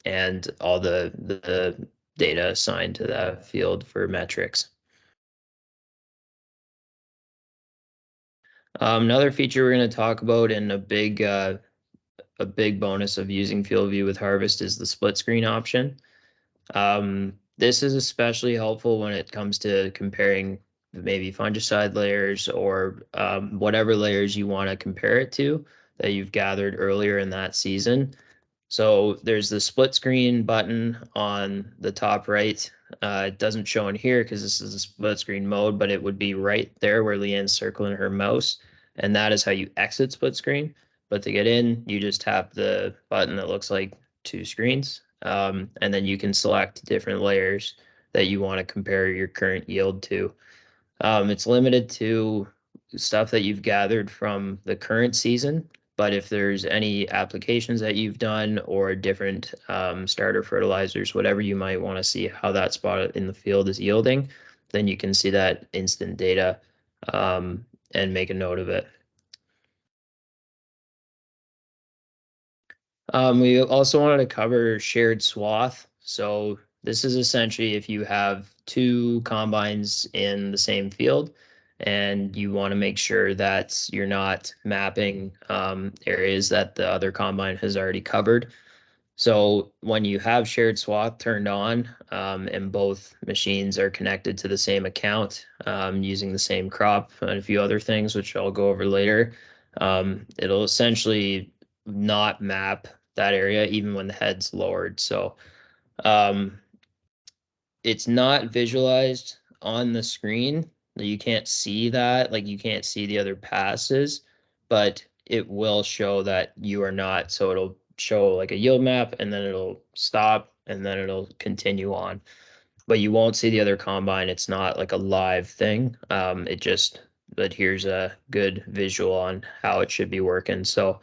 and all the data assigned to that field for metrics. Another feature we're going to talk about, and a big bonus of using FieldView with Harvest, is the split screen option. This is especially helpful when it comes to comparing maybe fungicide layers, or whatever layers you want to compare it to that you've gathered earlier in that season. So there's the split screen button on the top right. It doesn't show in here because this is a split screen mode, but it would be right there where Leanne's circling her mouse. And that is how you exit split screen. But to get in, you just tap the button that looks like two screens. And then you can select different layers that you want to compare your current yield to. It's limited to stuff that you've gathered from the current season, but if there's any applications that you've done, or different starter fertilizers, whatever you might want to see how that spot in the field is yielding, then you can see that instant data, and make a note of it. We also wanted to cover shared swath. So this is essentially if you have two combines in the same field, and you want to make sure that you're not mapping areas that the other combine has already covered. So when you have shared swath turned on, and both machines are connected to the same account, using the same crop and a few other things, which I'll go over later, it'll essentially not map that area even when the head's lowered. So um, it's not visualized on the screen. You can't see that, like you can't see the other passes, but it will show that you are not. So it'll show like a yield map, and then it'll stop, and then it'll continue on. But you won't see the other combine. It's not like a live thing. It just, but here's a good visual on how it should be working. So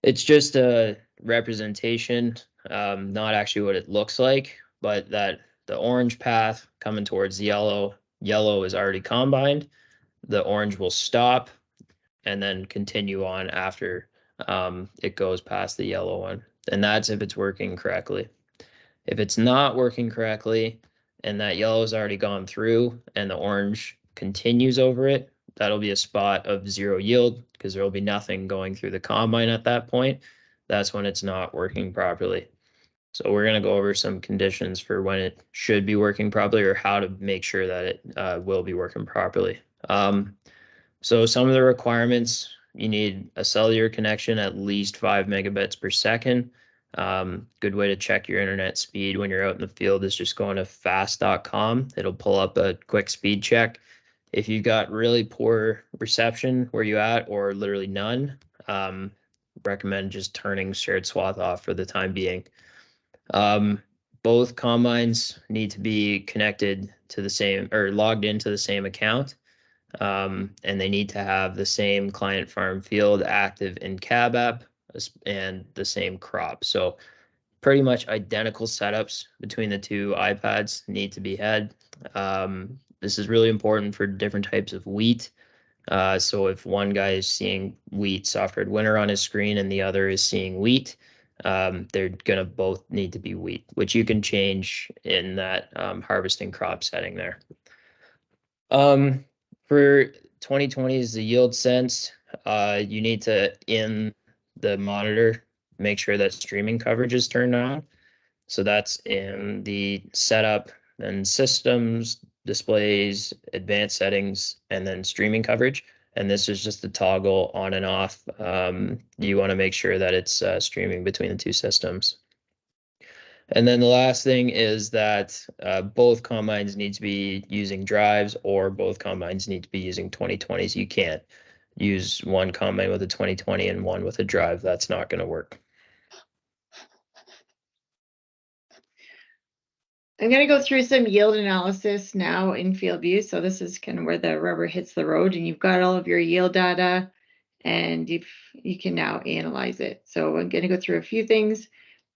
it's just a representation, not actually what it looks like, but that the orange path coming towards yellow, yellow is already combined. The orange will stop and then continue on after it goes past the yellow one. And that's if it's working correctly. If it's not working correctly, and that yellow has already gone through and the orange continues over it, that'll be a spot of zero yield, because there will be nothing going through the combine at that point. That's when it's not working properly. So we're going to go over some conditions for when it should be working properly, or how to make sure that it will be working properly. So some of the requirements: you need a cellular connection at least 5 megabits per second. Good way to check your internet speed when you're out in the field is just going to fast.com. It'll pull up a quick speed check. If you've got really poor reception where you at, or literally none, recommend just turning shared swath off for the time being. Both combines need to be connected to the same, or logged into the same account. And they need to have the same client farm field active in cab app, and the same crop. So pretty much identical setups between the two iPads need to be had. This is really important for different types of wheat. So if one guy is seeing wheat soft-red winter on his screen and the other is seeing wheat, they're gonna both need to be wheat, which you can change in that harvesting crop setting there. For 2020 is the yield sense. You need to, in the monitor, make sure that streaming coverage is turned on. So that's in the setup, then systems, displays, advanced settings, and then streaming coverage. And this is just the toggle on and off. You want to make sure that it's streaming between the two systems. And then the last thing is that both combines need to be using drives, or both combines need to be using 2020s. You can't use one combine with a 2020 and one with a drive. That's not going to work. I'm going to go through some yield analysis now in FieldView. So this is kind of where the rubber hits the road, and you've got all of your yield data, and you can now analyze it. So I'm going to go through a few things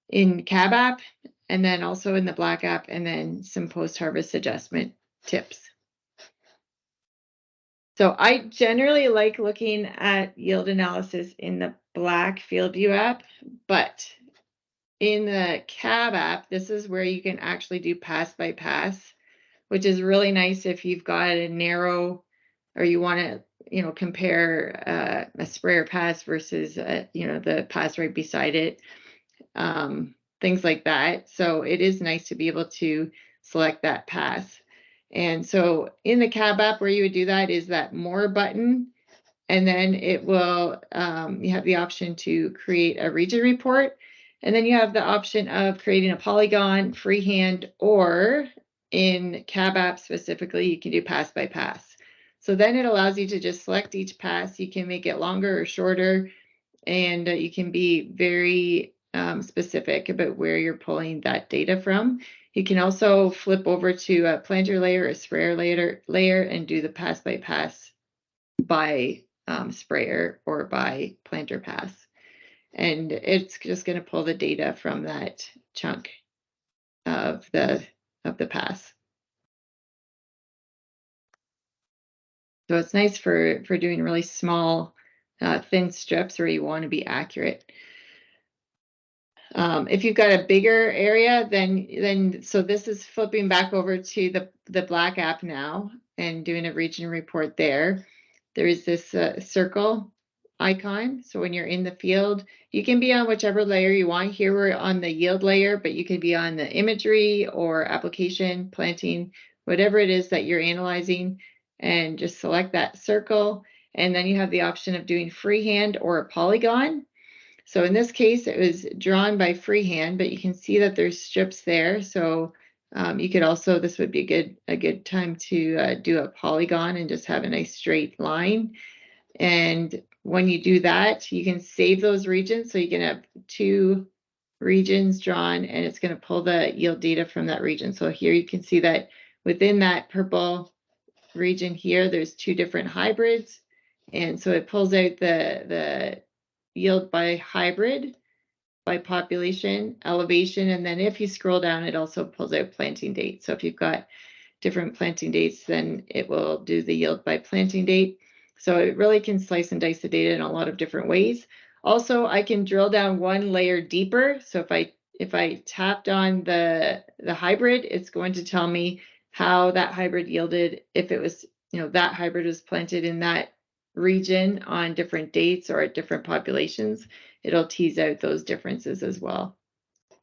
in Cab app, and then also in the Black app, and then some post-harvest adjustment tips. So I generally like looking at yield analysis in the Black FieldView app, but in the Cab app, this is where you can actually do pass by pass, which is really nice if you've got a narrow, or you want to, compare a sprayer pass versus, the pass right beside it, things like that. So it is nice to be able to select that pass. And so in the Cab app, where you would do that is that More button, and then it will, you have the option to create a region report, and then you have the option of creating a polygon freehand, or in Cab app specifically, you can do pass by pass. So then it allows you to just select each pass. You can make it longer or shorter, and you can be very specific about where you're pulling that data from. You can also flip over to a planter layer, a sprayer layer, and do the pass by pass by sprayer or by planter pass. And it's just going to pull the data from that chunk of the pass. So it's nice for doing really small, thin strips where you want to be accurate. If you've got a bigger area, then so this is flipping back over to the Black app now and doing a region report there. There is this circle icon. So when you're in the field, you can be on whichever layer you want. Here we're on the yield layer, but you can be on the imagery or application, planting, whatever it is that you're analyzing, and just select that circle. And then you have the option of doing freehand or a polygon. So in this case, it was drawn by freehand, but you can see that there's strips there. So you could also, this would be a good time to do a polygon and just have a nice straight line. And when you do that, you can save those regions. So you can have two regions drawn, and it's going to pull the yield data from that region. So here you can see that within that purple region here, there's two different hybrids. And so it pulls out the yield by hybrid, by population, elevation, and then if you scroll down, it also pulls out planting date. So if you've got different planting dates, then it will do the yield by planting date. So it really can slice and dice the data in a lot of different ways. Also, I can drill down one layer deeper. So if I tapped on the hybrid, it's going to tell me how that hybrid yielded, if it was, that hybrid was planted in that region on different dates or at different populations. It'll tease out those differences as well.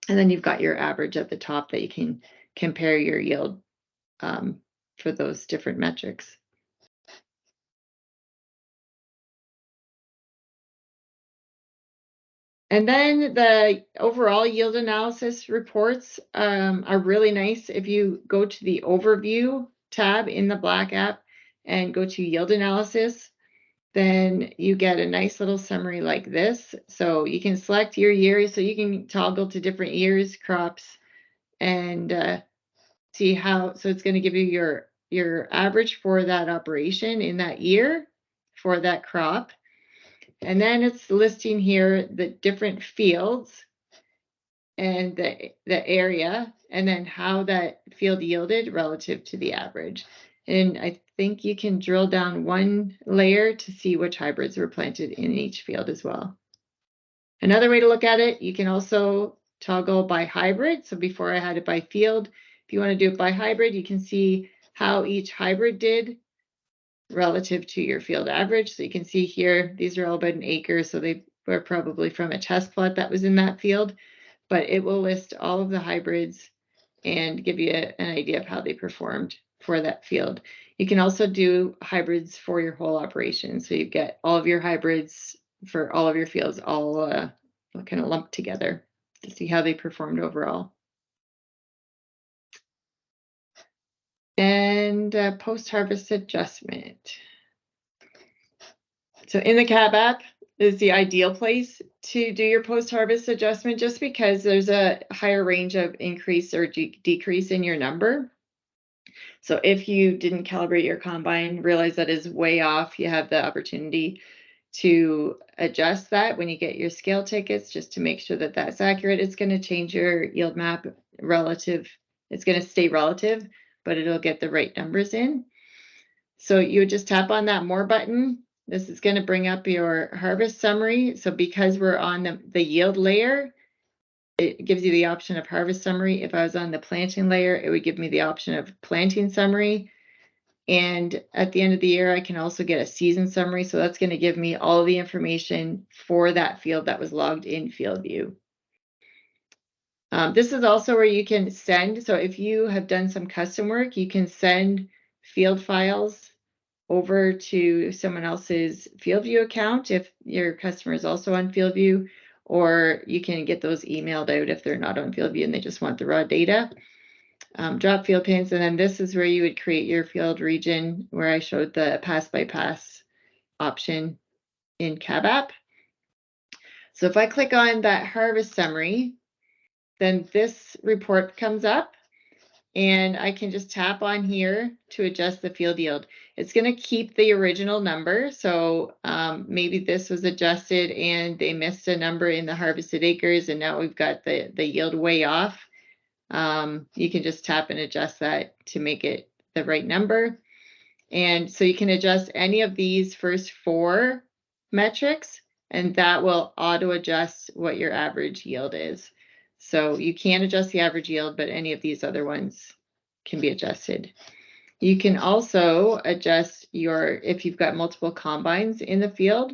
And then you've got your average at the top that you can compare your yield for those different metrics. And then the overall yield analysis reports are really nice. If you go to the overview tab in the Black app and go to yield analysis, then you get a nice little summary like this. So you can select your year, so you can toggle to different years, crops, and see how, so it's going to give you your average for that operation in that year for that crop. And then it's listing here the different fields and the area, and then how that field yielded relative to the average. And I think you can drill down one layer to see which hybrids were planted in each field as well. Another way to look at it, you can also toggle by hybrid. So before I had it by field, if you want to do it by hybrid, you can see how each hybrid did relative to your field average. So you can see here, these are all about an acre. So they were probably from a test plot that was in that field, but it will list all of the hybrids and give you an idea of how they performed for that field. You can also do hybrids for your whole operation. So you get all of your hybrids for all of your fields all kind of lumped together to see how they performed overall. And post-harvest adjustment. So in the CAB app is the ideal place to do your post-harvest adjustment, just because there's a higher range of increase or decrease in your number. So if you didn't calibrate your combine, realize that is way off. You have the opportunity to adjust that when you get your scale tickets, just to make sure that that's accurate. It's going to change your yield map relative. It's going to stay relative, but it'll get the right numbers in. So you would just tap on that more button. This is going to bring up your harvest summary. So because we're on the yield layer, it gives you the option of harvest summary. If I was on the planting layer, it would give me the option of planting summary. And at the end of the year, I can also get a season summary. So that's going to give me all the information for that field that was logged in FieldView. This is also where you can send. So if you have done some custom work, you can send field files over to someone else's FieldView account if your customer is also on FieldView, or you can get those emailed out if they're not on FieldView and they just want the raw data. Drop field pins, and then this is where you would create your field region, where I showed the pass by pass option in CAB app. So if I click on that harvest summary, then this report comes up, and I can just tap on here to adjust the field yield. It's going to keep the original number. So maybe this was adjusted and they missed a number in the harvested acres, and now we've got the yield way off. You can just tap and adjust that to make it the right number. And so you can adjust any of these first 4 metrics, and that will auto adjust what your average yield is. So you can adjust the average yield, but any of these other ones can be adjusted. You can also adjust if you've got multiple combines in the field,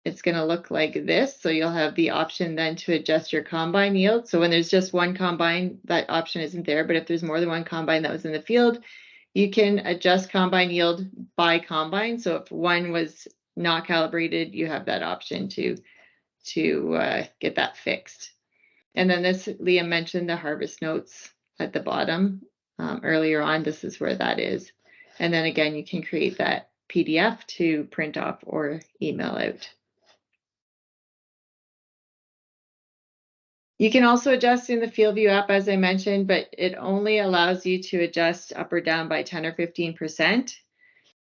it's going to look like this. So you'll have the option then to adjust your combine yield. So when there's just one combine, that option isn't there. But if there's more than one combine that was in the field, you can adjust combine yield by combine. So if one was not calibrated, you have that option to get that fixed. And then this, Liam mentioned the harvest notes at the bottom earlier on. This is where that is. And then again, you can create that PDF to print off or email out. You can also adjust in the FieldView app, as I mentioned, but it only allows you to adjust up or down by 10 or 15%.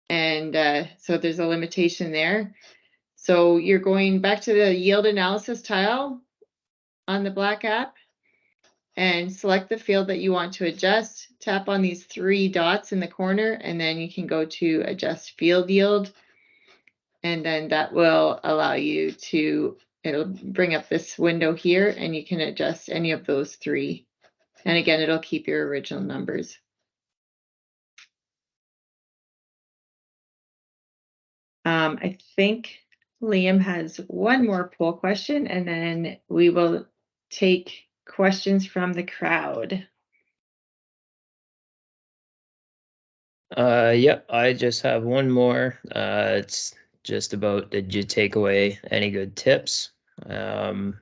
And so there's a limitation there. So you're going back to the yield analysis tile on the Black app and select the field that you want to adjust. Tap on these 3 dots in the corner, and then you can go to adjust field yield. And then that will allow you to, it'll bring up this window here, and you can adjust any of those 3. And again, it'll keep your original numbers. I think Liam has one more poll question, and then we will take questions from the crowd. Yep, I just have one more. It's just about, did you take away any good tips? So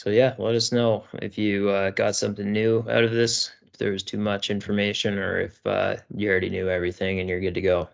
yeah, let us know if you got something new out of this, if there was too much information, or if you already knew everything and you're good to go.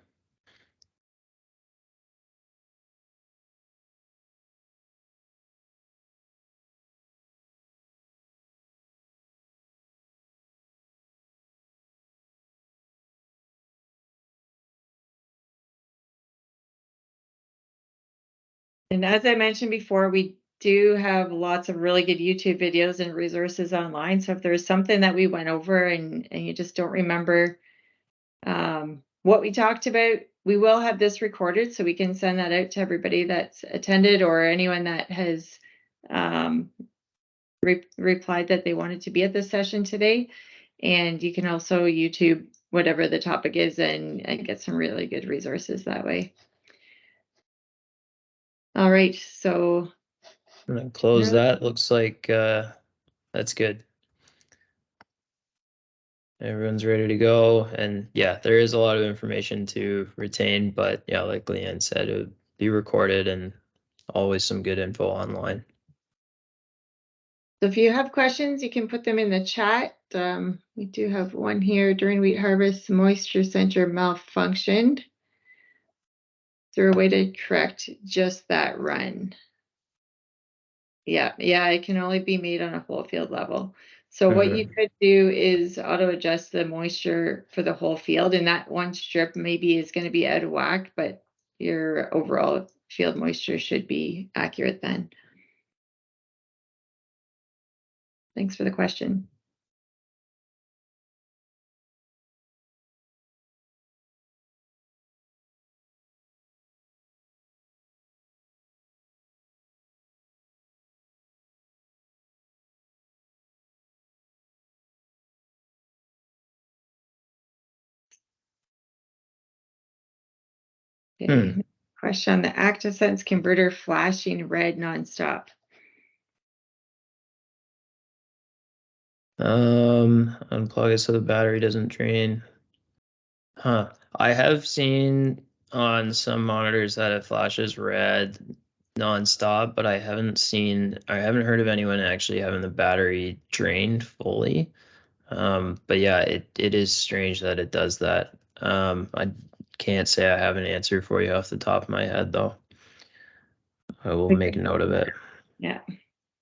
And as I mentioned before, we do have lots of really good YouTube videos and resources online. So if there's something that we went over and you just don't remember what we talked about. We will have this recorded so we can send that out to everybody that's attended or anyone that has replied that they wanted to be at this session today. And you can also YouTube whatever the topic is and get some really good resources that way. All right, so I'm gonna close that. Looks like that's good. Everyone's ready to go. And yeah, there is a lot of information to retain, but yeah, like Leanne said, it would be recorded and always some good info online. So if you have questions, you can put them in the chat. We do have one here. During wheat harvest, moisture sensor malfunctioned. Is there a way to correct just that run? Yeah, it can only be made on a whole field level. So what you could do is auto adjust the moisture for the whole field, and that one strip maybe is going to be out of whack, but your overall field moisture should be accurate then. Thanks for the question. Okay. Question on the ActiveSense converter flashing red nonstop. Unplug it so the battery doesn't drain. I have seen on some monitors that it flashes red nonstop, but I haven't heard of anyone actually having the battery drained fully. But yeah, it is strange that it does that. I can't say I have an answer for you off the top of my head though. I will make a note of it. Yeah.